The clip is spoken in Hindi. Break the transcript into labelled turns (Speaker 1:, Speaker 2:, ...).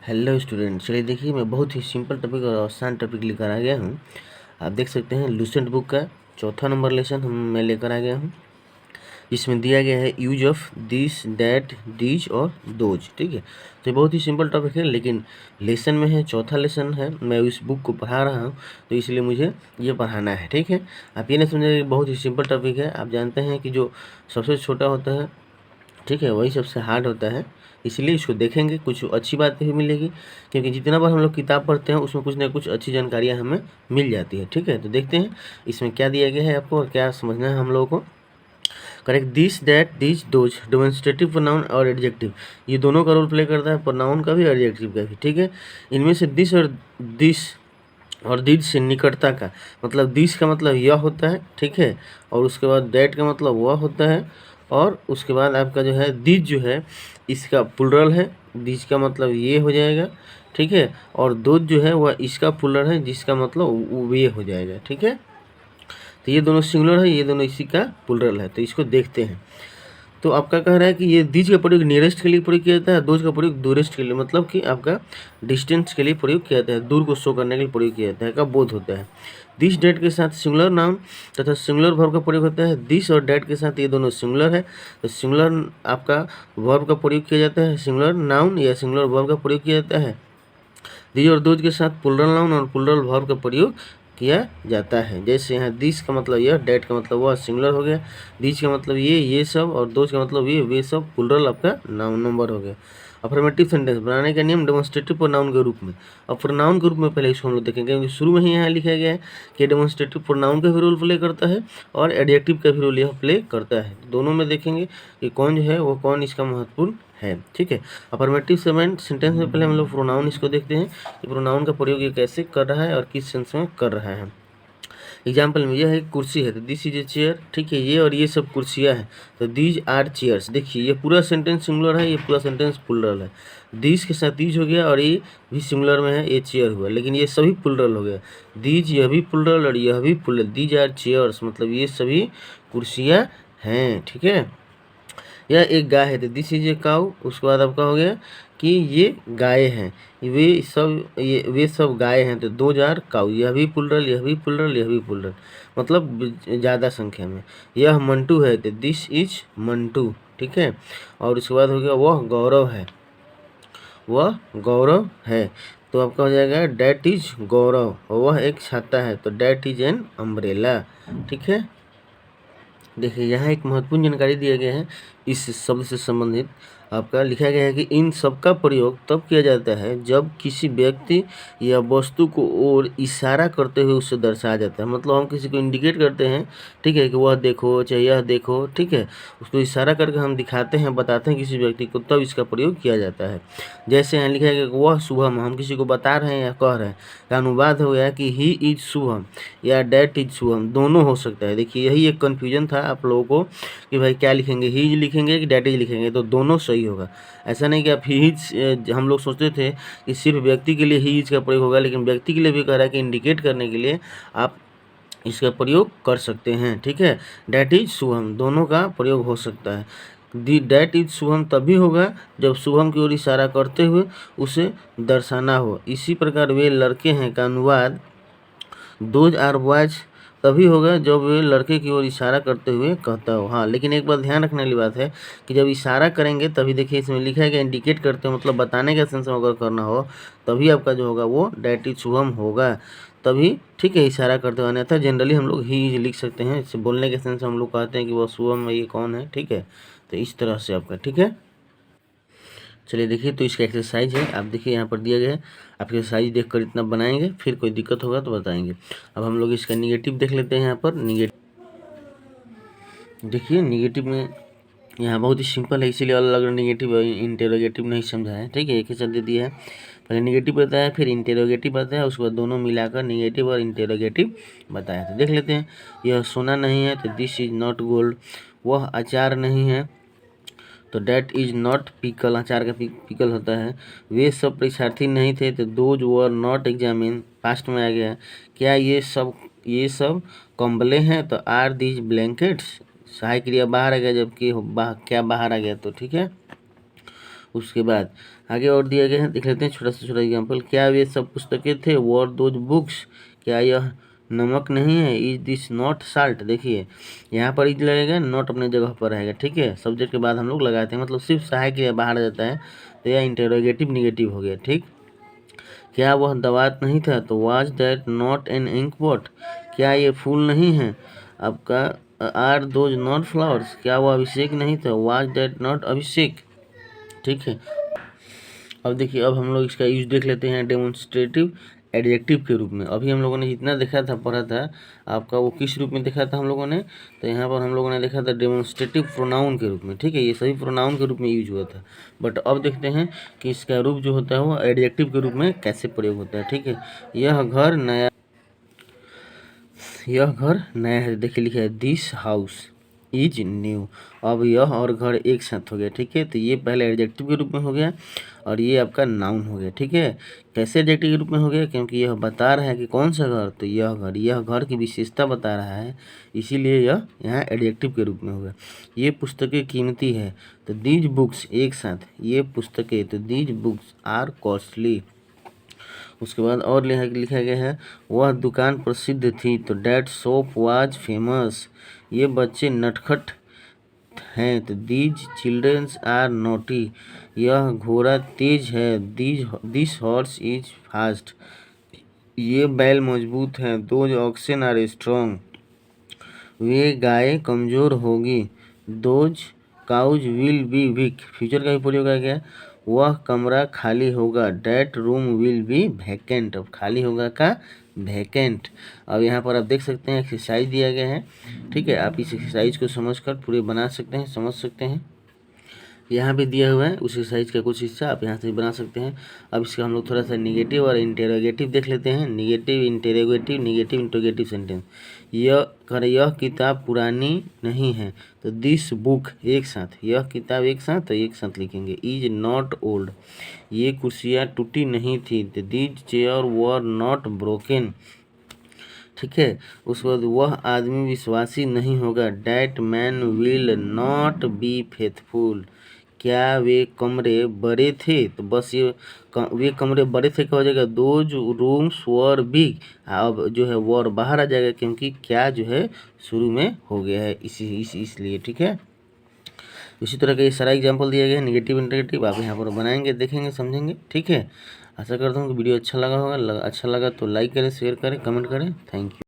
Speaker 1: हेलो स्टूडेंट, चलिए देखिए मैं बहुत ही सिंपल टॉपिक और आसान टॉपिक लेकर आ गया हूँ। आप देख सकते हैं लूसेंट बुक का चौथा नंबर लेसन मैं लेकर आ गया हूँ। इसमें दिया गया है use of this, that, these और दोज। ठीक है, तो ये बहुत ही सिंपल टॉपिक है, लेकिन लेसन में है, चौथा लेसन है, मैं इस बुक को पढ़ा रहा हूँ तो इसलिए मुझे ये पढ़ाना है। ठीक है, आप ये नहीं समझे, बहुत ही सिंपल टॉपिक है। आप जानते हैं कि जो सबसे छोटा होता है, ठीक है, वही सबसे हार्ड होता है, इसलिए इसको देखेंगे, कुछ अच्छी बातें भी मिलेगी, क्योंकि जितना बार हम लोग किताब पढ़ते हैं उसमें कुछ ना कुछ अच्छी जानकारियाँ हमें मिल जाती है। ठीक है, तो देखते हैं इसमें क्या दिया गया है आपको और क्या समझना है हम लोगों को। Correct, this, that, this, those, demonstrative pronoun और एडजेक्टिव, ये दोनों का रोल प्ले करता है, प्रोनाउन का भी एडजेक्टिव का भी। ठीक है, इनमें से दिस और दिस से निकटता का मतलब, दिस का मतलब यह होता है, ठीक है, और उसके बाद दैट का मतलब वह होता है, और उसके बाद आपका जो है दिस जो है इसका प्लुरल है, दिस का मतलब ये हो जाएगा। ठीक है, और दोज जो है वह इसका प्लुरल है, जिसका मतलब वो ये हो जाएगा। ठीक है, तो ये दोनों सिंगुलर है, ये दोनों इसी का प्लुरल है, तो इसको देखते हैं। तो आपका कह रहा है कि ये दीज का प्रयोग नियरेस्ट के लिए प्रयोग किया जाता है, दोज का प्रयोग दूरेस्ट के लिए, मतलब कि आपका डिस्टेंस के लिए प्रयोग किया जाता है, दूर को शो करने के लिए प्रयोग किया जाता है, का बोध होता है। दिस डेट के साथ सिंगुलर नाउन तथा सिंगुलर वर्ब का प्रयोग होता है। दिस और डेट के साथ ये दोनों सिंगुलर है, तो सिंगुलर आपका वर्ब का प्रयोग किया जाता है, सिंगुलर नाउन या सिंगुलर वर्ब का प्रयोग किया जाता है। दिस और दोज के साथ प्लुरल नाउन और प्लुरल वर्ब का प्रयोग किया जाता है। जैसे यहाँ दिस का मतलब यह, डेट का मतलब वह, सिंगुलर हो गया, दिस का मतलब ये सब, और दोज का मतलब ये, वे सब, प्लुरल आपका नाउन नंबर हो गया। अफर्मेटिव सेंटेंस बनाने का नियम डेमोन्स्ट्रेटिव प्रोनाउन के रूप में। अब प्रोनाउन के रूप में पहले इसको हम लोग देखेंगे, क्योंकि शुरू में ही यहाँ लिखा गया है कि डेमोन्स्ट्रेटिव प्रोनाउन का भी रोल प्ले करता है और एडजेक्टिव का भी रोल यह प्ले करता है। दोनों में देखेंगे कि कौन जो है वो कौन इसका महत्वपूर्ण है। ठीक है, अफर्मेटिव सेंटेंस में पहले हम लोग प्रोनाउन इसको देखते हैं कि प्रोनाउन का प्रयोग ये कैसे कर रहा है और किस सेंस में कर रहा है। एग्जाम्पल में यह एक कुर्सी है, तो दिस इज ए चेयर। ठीक है, ये और ये सब कुर्सियाँ हैं, तो दीज आर चेयर्स। देखिए ये पूरा सेंटेंस सिंगुलर है, ये पूरा सेंटेंस प्लुरल है। दीज के साथ दीज हो गया और ये भी सिंगुलर में है, ये चेयर हुआ, लेकिन ये सभी प्लुरल हो गया। दीज यह भी प्लुरल और यह भी प्लुरल, दीज आर चेयर्स मतलब ये सभी कुर्सियाँ हैं। ठीक है, यह एक गाय है, तो दिस इज ए काऊ। उसके बाद आपका हो गया कि ये गाय हैं, वे सब गाय हैं, तो दो जार काऊ, यह भी प्लुरल, यह भी प्लुरल, यह भी प्लुरल, मतलब ज़्यादा संख्या में। यह मंटू है, तो दिस इज मंटू। ठीक है, और उसके बाद हो गया वह गौरव है, वह गौरव है, तो आपका हो जाएगा डैट इज गौरव, और वह एक छाता है, तो डैट इज एन अम्ब्रेला। ठीक है, देखिए यहाँ एक महत्वपूर्ण जानकारी दिया गया है, इस शब्द से संबंधित आपका लिखा गया है कि इन सब का प्रयोग तब किया जाता है जब किसी व्यक्ति या वस्तु को और इशारा करते हुए उससे दर्शाया जाता है। मतलब हम किसी को इंडिकेट करते हैं, ठीक है, कि वह देखो चाहे यह देखो, ठीक है, उसको इशारा करके हम दिखाते हैं, बताते हैं किसी व्यक्ति को, तब इसका प्रयोग किया जाता है। जैसे यहाँ लिखा है कि वह शुभम, हम किसी को बता रहे हैं या कह रहे हैं, का अनुवाद हो गया कि ही इज शुभम या डैट इज शुभम, दोनों हो सकता है। देखिए यही एक कन्फ्यूजन था आप लोगों को कि भाई क्या लिखेंगे, ही इज लिखेंगे कि डैट इज लिखेंगे, तो दोनों सही होगा। ऐसा नहीं कि आप ही इज, हम लोग सोचते थे कि सिर्फ व्यक्ति के लिए ही इज का प्रयोग होगा, लेकिन व्यक्ति के लिए भी कह रहा है कि इंडिकेट करने के लिए आप इसका प्रयोग कर सकते हैं। ठीक है, डैट इज शुभम, दोनों का प्रयोग हो सकता है। दी डैट इज शुभम तभी होगा जब शुभम की ओर इशारा करते हुए उसे दर्शाना हो। इसी प्रकार वे लड़के हैं का अनुवाद दोज आर बॉयज तभी होगा जब वे लड़के की ओर इशारा करते हुए कहता हो। हाँ, लेकिन एक बात ध्यान रखने वाली बात है कि जब इशारा करेंगे तभी, देखिए इसमें लिखा है कि इंडिकेट करते हो, मतलब बताने के सेंस में अगर करना हो तभी आपका जो होगा वो डैट इज शुभम होगा, तभी। ठीक है, इशारा करते हो, अन्यथा जनरली हम लोग ही लिख सकते हैं, इससे बोलने के सेंस हम लोग कहते हैं कि वह शुभम है, ये कौन है। ठीक है, तो इस तरह से आपका, ठीक है। चलिए देखिए, तो इसका एक्सरसाइज है, आप देखिए यहाँ पर दिया गया है, आप एक्सरसाइज देखकर इतना बनाएंगे, फिर कोई दिक्कत होगा तो बताएंगे। अब हम लोग इसका निगेटिव देख लेते हैं। यहाँ पर निगेटिव देखिए, निगेटिव में यहाँ बहुत ही सिंपल है, इसीलिए अलग अलग निगेटिव और इंटेरोगेटिव नहीं समझा है। ठीक है, एक ही शब्द दिया है, पहले निगेटिव बताया, फिर इंटेरोगेटिव बताया, उसके बाद दोनों मिलाकर निगेटिव और इंटेरोगेटिव बताया। तो देख लेते हैं, यह सोना नहीं है, तो दिस इज नॉट गोल्ड। वह अचार नहीं है, तो डैट इज नॉट पिकल, अचार का पिकल होता है। वे सब परीक्षार्थी नहीं थे, तो those were not examine, past में आ गया है। क्या ये सब कंबले हैं, तो आर दीज ब्लैंकेट्स, सहायक क्रिया बाहर आ गया, जबकि क्या बाहर आ गया, तो ठीक है। उसके बाद आगे और दिया गया है, देख लेते हैं छोटा से छोटा एग्जाम्पल। क्या वे सब पुस्तकें थे? वर दोज बुक्स? क्या यह नमक नहीं है? Is this not salt? देखिए यहाँ पर इज लगेगा, नॉट अपने जगह पर रहेगा, ठीक है। सब्जेक्ट के बाद हम लोग लगाते हैं, मतलब सिर्फ सहायक के बाहर आ जाता है, तो यह इंटेरोगेटिव निगेटिव हो गया, ठीक। क्या वह दवात नहीं था? तो was that not an ink pot? क्या ये फूल नहीं है आपका? Are those not flowers? क्या वह अभिषेक नहीं था? Was that not Abhishek? ठीक है। अब देखिए, अब हम लोग इसका यूज देख लेते हैं डेमोन्स्ट्रेटिव एडजेक्टिव के रूप में। अभी हम लोगों ने जितना देखा था, पढ़ा था आपका, वो किस रूप में देखा था हम लोगों ने? तो यहाँ पर हम लोगों ने देखा था डेमोन्स्ट्रेटिव प्रोनाउन के रूप में, ठीक है। ये सभी प्रोनाउन के रूप में यूज हुआ था, बट अब देखते हैं कि इसका रूप जो होता है वो एडजेक्टिव के रूप में कैसे प्रयोग होता है, ठीक है। यह घर नया है, देखिए लिखा है दिस हाउस इज न्यू। अब यह और घर एक साथ हो गया, ठीक है। तो ये पहले एडजेक्टिव के रूप में हो गया और ये आपका नाउन हो गया, ठीक है। कैसे एडजेक्टिव के रूप में हो गया? क्योंकि यह बता रहा है कि कौन सा घर, तो यह घर की विशेषता बता रहा है, इसीलिए यह यहाँ एडजेक्टिव के रूप में हो गया। ये पुस्तकें कीमती है, तो दीज बुक्स एक साथ, ये पुस्तकें, तो दीज बुक्स आर कॉस्टली। उसके बाद और लिखा गया है वह दुकान प्रसिद्ध थी, तो डैट शॉप वाज फेमस। ये बच्चे नटखट हैं, तो दीज चिल्ड्रंस आर नॉटी। यह घोड़ा तेज है, दिस हॉर्स इज फास्ट। ये बैल मजबूत हैं, दोज ऑक्सन आर स्ट्रॉन्ग। वे गाय कमज़ोर होगी, those cows will be weak. Future का भी प्रयोग आ गया। वह कमरा खाली होगा, that room will be vacant. अब खाली होगा का वैकेंट। अब यहाँ पर आप देख सकते हैं एक्सरसाइज दिया गया है, ठीक है। आप इस एक्सरसाइज को समझकर पूरे बना सकते हैं, समझ सकते हैं। यहाँ भी दिया हुआ है उस एक्सरसाइज का कुछ हिस्सा, आप यहाँ से बना सकते हैं। अब इसका हम लोग थोड़ा सा निगेटिव और इंटेरोगेटिव देख लेते हैं। Negative interrogative, negative interrogative sentence. यह किताब पुरानी नहीं है, तो दिस बुक एक साथ, यह किताब एक साथ, तो एक साथ लिखेंगे। Is not old. ये कुर्सियाँ टूटी नहीं थी, तो these chair were not broken, ठीक है। उसके बाद वह आदमी विश्वासी नहीं होगा, that man will not be faithful. क्या वे कमरे बड़े थे? तो बस ये वे कमरे बड़े थे क्या हो जाएगा? Those rooms were big. अब जो है वर बाहर आ जाएगा, क्योंकि क्या जो है शुरू में हो गया है, इसलिए, ठीक है। इसी तरह का ये सारा एग्जाम्पल दिया गया है निगेटिव इंटरेगेटिव। आप यहाँ पर बनाएंगे, देखेंगे, समझेंगे, ठीक है। आशा करता हूँ कि वीडियो अच्छा लगा होगा। अच्छा लगा तो लाइक करें, शेयर करें, कमेंट करें। Thank you.